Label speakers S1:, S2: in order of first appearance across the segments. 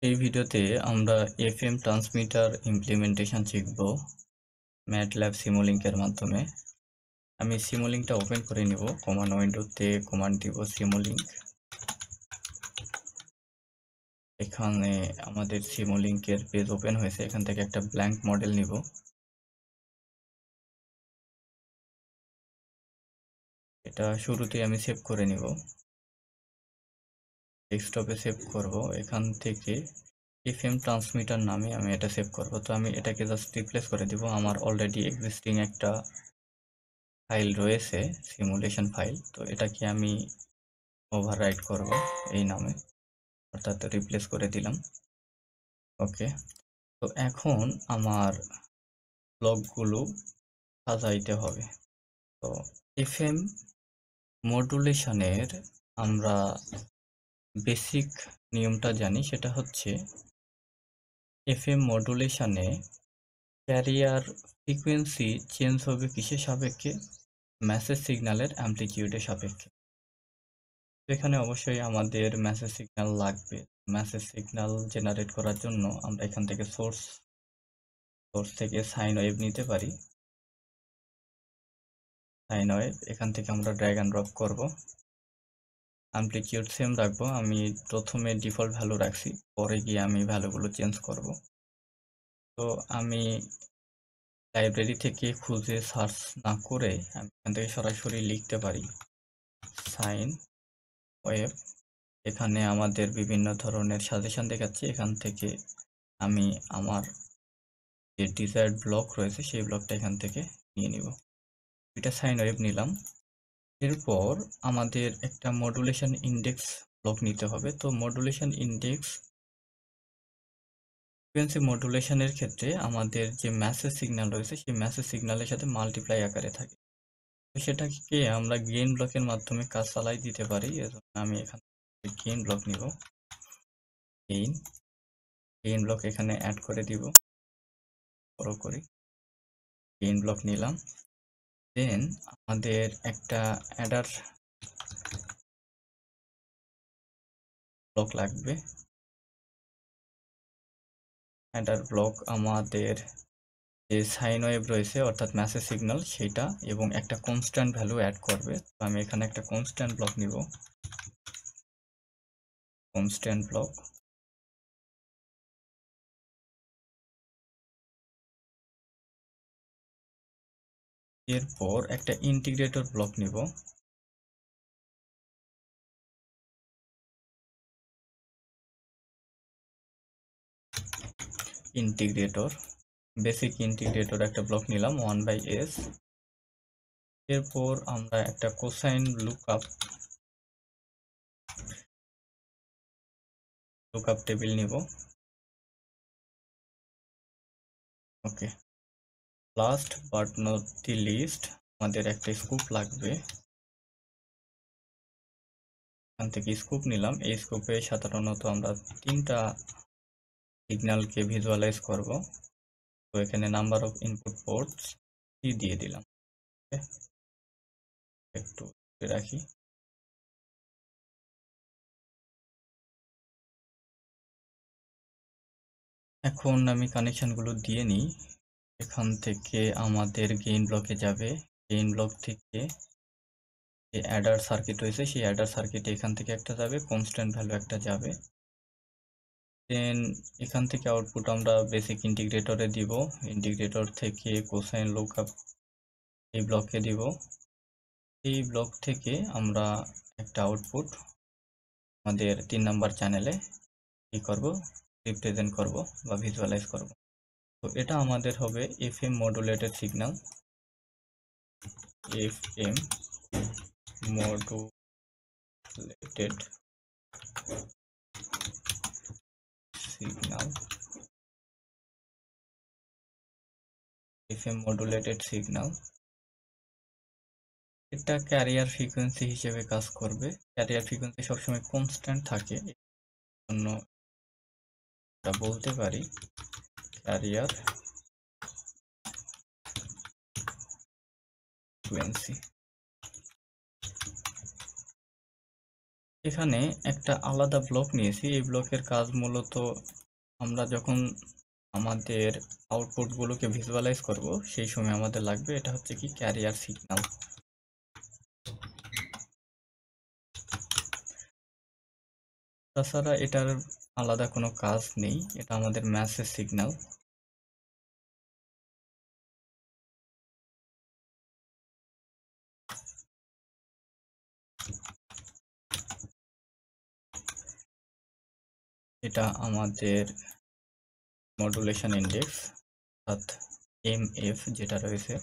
S1: এই ভিডিওতে আমরা এফএম ট্রান্সমিটার ইমপ্লিমেন্টেশন শিখব ম্যাটল্যাব সিমুলিঙ্কের মাধ্যমে। আমি সিমুলিঙ্কটা ওপেন করে নিব। কমান্ড উইন্ডোতে কমান্ড দিব সিমুলিঙ্ক। এখানে আমাদের সিমুলিঙ্কের পেজ ওপেন হয়েছে। এখান থেকে একটা ব্ল্যাঙ্ক মডেল নিব। এটা শুরুতেই আমি সেভ করে নিব। ডেস্কটপে সেভ করব। এখান থেকে এফএম ট্রান্সমিটার নামে আমি এটা সেভ করব। তো আমি এটাকে জাস্ট রিপ্লেস করে দিব। আমার অলরেডি এক্সিস্টিং একটা ফাইল রয়েছে, সিমুলেশন ফাইল। তো এটাকে আমি ওভাররাইট করব এই নামে, অর্থাৎ রিপ্লেস করে দিলাম। ওকে, তো এখন আমার ব্লকগুলো সাজাইতে হবে। তো এফএম মডুলেশনের আমরা বেসিক নিয়মটা জানি, সেটা হচ্ছে এফএম মডুলেশনে ক্যারিয়ার ফ্রিকোয়েন্সি চেঞ্জ হবে কিসের সাপেক্ষে? মেসেজ সিগন্যালের অ্যামপ্লিটিউডের সাপেক্ষে। এখানে অবশ্যই আমাদের মেসেজ সিগন্যাল লাগবে। মেসেজ সিগন্যাল জেনারেট করার জন্য আমরা এখান থেকে সোর্স থেকে সাইন ওয়েভ নিতে পারি। সাইন ওয়েভ এখান থেকে আমরা ড্র্যাগ অ্যান্ড ড্রপ করব। অ্যামপ্লিটিউড সেম রাখবো। আমি প্রথমে ডিফল্ট ভ্যালু রাখছি, পরে গিয়ে আমি ভ্যালুগুলো চেঞ্জ করব। তো আমি লাইব্রেরি থেকে খুঁজে সার্চ না করে আমি এখান থেকে সরাসরি লিখতে পারি সাইন ওয়েভ। এখানে আমাদের বিভিন্ন ধরনের সাজেশন দেখাচ্ছে। এখান থেকে আমি আমার যে ডিজায়ার্ড ব্লক রয়েছে সেই ব্লকটা এখান থেকে নিয়ে নিব। এটা সাইন ওয়েভ নিলাম। এরপর আমাদের একটা মডুলেশন ইন্ডেক্স ব্লক নিতে হবে। তো মডুলেশন ইন্ডেক্স ফ্রিকোয়েন্সি মডুলেশনের ক্ষেত্রে আমাদের যে মেসেজ সিগন্যাল রয়েছে সেই মেসেজ সিগন্যালের সাথে মাল্টিপ্লাই আকারে থাকে। তো সেটাকে আমরা গেইন ব্লকের মাধ্যমে কাজ চালাই দিতে পারি। এজন্য আমি এখান থেকে গেইন ব্লক নিব। গেইন ব্লক এখানে অ্যাড করে দিব। বড় করি, গেইন ব্লক নিলাম। দেন আমাদের একটা অ্যাডার ব্লক লাগবে। অ্যাডার ব্লক আমাদের যে সাইন ওয়েভ রয়েছে অর্থাৎ মেসেজ সিগন্যাল সেটা এবং একটা কনস্ট্যান্ট ভ্যালু অ্যাড করবে। তো আমি এখানে একটা কনস্ট্যান্ট ব্লক নিব। কনস্ট্যান্ট ব্লক এরপর একটা ইন্টিগ্রেটর ব্লক নিব। ইন্টিগ্রেটর বেসিক ইন্টিগ্রেটর একটা ব্লক নিলাম 1/s। এরপর আমরা একটা কোসাইন লুকআপ টেবিল নিব। Okay, last but not the least আমাদের একটা স্কুপ লাগবে। এখান থেকে স্কুপ নিলাম। এই স্কুপে সাধারণত আমরা তিনটা সিগন্যালকে ভিজুয়ালাইজ করব। তো এখানে নাম্বার অফ ইনপুট পোর্টস দিয়ে দিলাম। একটু রাখি। এখন আমি কানেকশনগুলো দিয়ে নিই। এখান থেকে আমাদের গেইন ব্লকে যাবে। গেইন ব্লক থেকে যে অ্যাডার সার্কিট রয়েছে সেই অ্যাডার সার্কিট এখান থেকে একটা যাবে, কনস্ট্যান্ট ভ্যালু একটা যাবে। দেন এখান থেকে আউটপুট আমরা বেসিক ইন্টিগ্রেটরে দিব। ইন্টিগ্রেটর থেকে কোসাইন লুকআপ এই ব্লকে দিব। এই ব্লক থেকে আমরা একটা আউটপুট আমাদের 3 নাম্বার চ্যানেলে কি করব, রিপ্রেজেন্ট করব বা ভিজুয়ালাইজ করব। তো এটা আমাদের হবে FM modulated signal. FM modulated signal. FM modulated signal এটা ক্যারিয়ার ফ্রিকোয়েন্সি হিসেবে কাজ করবে। ক্যারিয়ার ফ্রিকোয়েন্সি সবসময় কনস্ট্যান্ট থাকে, জন্য এটা বলতে পারি ক্যারিয়ার ফ্রিকোয়েন্সি। এখানে একটা আলাদা ব্লক নিয়েছি। এই ব্লকের কাজ মূলত আমরা যখন আমাদের আউটপুটগুলোকে ভিজুয়ালাইজ করব সেই সময় আমাদের লাগবে। এটা হচ্ছে কি ক্যারিয়ার সিগন্যাল। তাছাড়া এটার আলাদা কোনো কাজ নেই, এটা আমাদের মেসেজ সিগন্যাল। এটা আমাদের মডুলেশন ইন্ডেক্স অর্থাৎ এমএফ যেটা রয়েছে।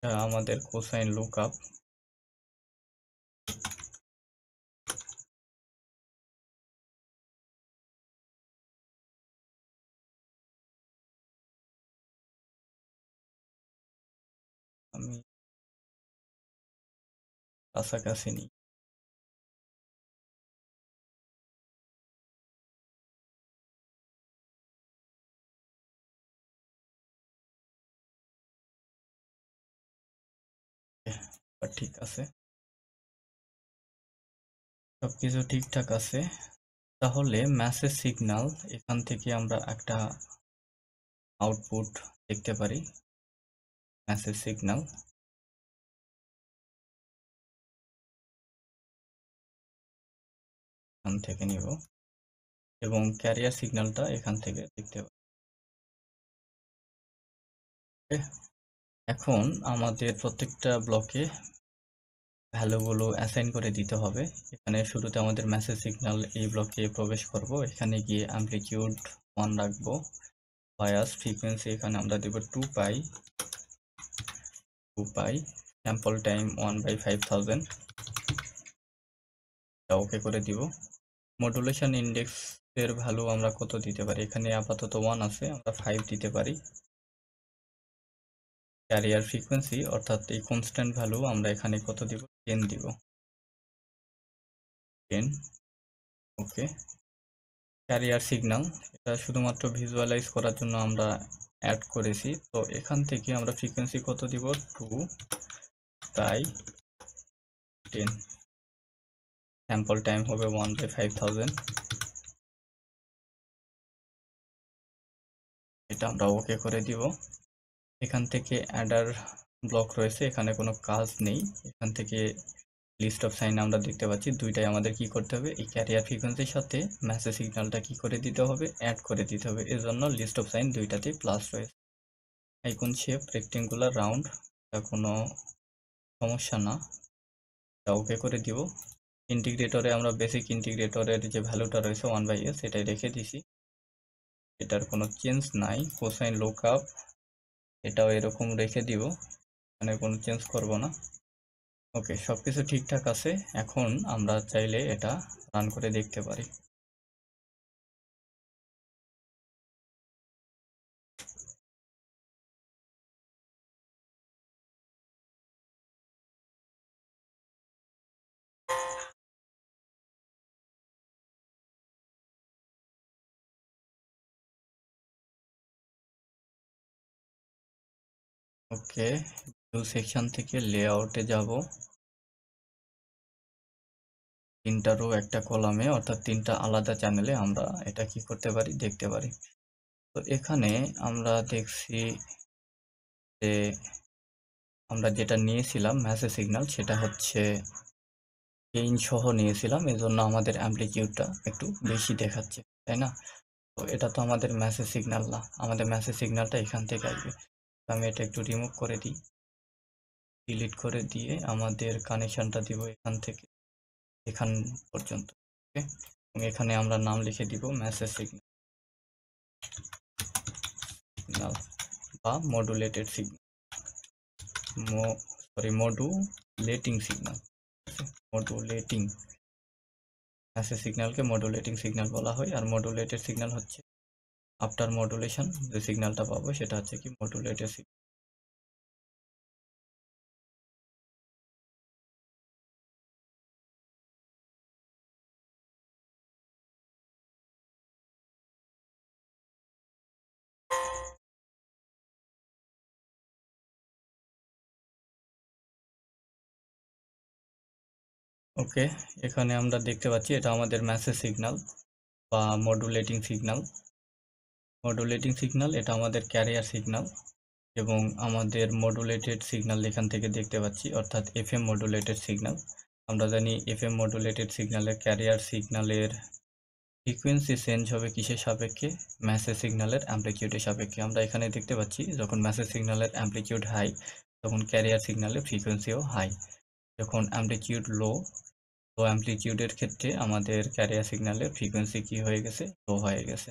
S1: এটা আমাদের কোসাইন লুকআপ। আমি কাছাকাছি নিই। ঠিক আছে, সবকিছু ঠিকঠাক আছে। তাহলে মেসেজ সিগন্যাল এখান থেকে আমরা একটা আউটপুট দেখতে পারি। মেসেজ সিগন্যাল এখান থেকে নিব এবং ক্যারিয়ার সিগন্যালটা এখান থেকে দেখতে পারি। এখন আমাদের প্রত্যেকটা ব্লকে ভ্যালুগুলো অ্যাসাইন করে দিতে হবে। এখানে শুরুতে আমাদের মেসেজ সিগন্যাল এই ব্লকে প্রবেশ করব। এখানে গিয়ে অ্যামপ্লিটিউড 1 রাখবো। বায়াস ফ্রিকোয়েন্সি এখানে আমরা দেব 2 পাই। Sample time 1/5000। এটা ওকে করে দিব। মডুলেশন ইন্ডেক্স এর ভ্যালু আমরা কত দিতে পারি? এখানে আপাতত 1 আছে, আমরা 5 দিতে পারি। ক্যারিয়ার ফ্রিকোয়েন্সি অর্থাৎ এই কনস্ট্যান্ট ভ্যালু আমরা এখানে কত দিব? 10 দিব। 10 ওকে। ক্যারিয়ার সিগন্যাল এটা শুধুমাত্র ভিজুয়ালাইজ করার জন্য আমরা অ্যাড করেছি। তো এখান থেকে আমরা ফ্রিকোয়েন্সি কত দিব? 2/10। স্যাম্পল টাইম হবে 1/5000। এটা আমরা ওকে করে দিব। এখান থেকে অ্যাডার ব্লক রয়েছে, এখানে কোনো কাজ নেই। এখান থেকে লিস্ট অফ সাইন আমরা দেখতে পাচ্ছি। দুইটাই আমাদের কি করতে হবে? এই ক্যারিয়ার ফ্রিকোয়েন্সির সাথে মেসেজ সিগন্যালটা কি করে দিতে হবে? অ্যাড করে দিতে হবে। এর জন্য লিস্ট অফ সাইন দুইটাতেই প্লাস রয়েছে। আইকন শেপ রেক্টেঙ্গুলার রাউন্ড, এটা কোনো সমস্যা না, এটা ওকে করে দিব। ইন্টিগ্রেটরে আমরা বেসিক ইন্টিগ্রেটরের যে ভ্যালুটা রয়েছে 1/s এটাই রেখে দিছি, এটার কোনো চেঞ্জ নাই। কোসাইন লুকআপ এটাও এরকম রেখে দিব, এখানে কোনো চেঞ্জ করব না। ওকে, সবকিছু ঠিকঠাক আছে। এখন আমরা চাইলে এটা রান করে দেখতে পারি। ওকে, ভিউ সেকশন থেকে লেআউটে যাব। 3টা রো একটা কলামে অর্থাৎ 3টা আলাদা চ্যানেলে আমরা এটা কি করতে পারি? দেখতে পারি। তো এখানে আমরা দেখছি যে আমরা যেটা নিয়েছিলাম মেসেজ সিগন্যাল সেটা হচ্ছে গেইন সহ নিয়েছিলাম, এজন্য আমাদের অ্যামপ্লিটিউডটা একটু বেশি দেখাচ্ছে, তাই না? তো এটা তো আমাদের মেসেজ সিগন্যাল না, আমাদের মেসেজ সিগন্যালটা এখান থেকে আসবে। আমি এটা একটু রিমুভ করে দিই, ডিলিট করে দিয়ে আমাদের কানেকশনটা দিব এখান থেকে এখান পর্যন্ত। ওকে, এবং এখানে আমরা নাম লিখে দিব মেসেজ সিগন্যাল বা modulated signal, modulating signal. Modulating message সিগন্যালকে মডুলেটিং সিগন্যাল বলা হয়। আর মডুলেটেড সিগন্যাল হচ্ছে আফটার মডুলেশন যে সিগন্যালটা পাবো সেটা হচ্ছে কি মডুলেটেড সিগন্যাল। ওকে, এখানে আমরা দেখতে পাচ্ছি এটা আমাদের মেসেজ সিগন্যাল বা মডুলেটিং সিগন্যাল। এটা আমাদের ক্যারিয়ার সিগন্যাল এবং আমাদের মডুলেটেড সিগন্যাল এখান থেকে দেখতে পাচ্ছি, অর্থাৎ এফএম মডুলেটেড সিগন্যাল। আমরা জানি এফএম মডুলেটেড সিগন্যালের ক্যারিয়ার সিগন্যালের ফ্রিকোয়েন্সি চেঞ্জ হবে কিসের সাপেক্ষে? মেসেজ সিগন্যালের অ্যামপ্লিটিউডের সাপেক্ষে। আমরা এখানে দেখতে পাচ্ছি যখন মেসেজ সিগন্যালের অ্যামপ্লিটিউড হাই তখন ক্যারিয়ার সিগন্যালের ফ্রিকোয়েন্সিও হাই। যখন অ্যামপ্লিটিউড লো অ্যামপ্লিটিউডের ক্ষেত্রে আমাদের ক্যারিয়ার সিগন্যালের ফ্রিকোয়েন্সি কি হয়ে গেছে? লো হয়ে গেছে।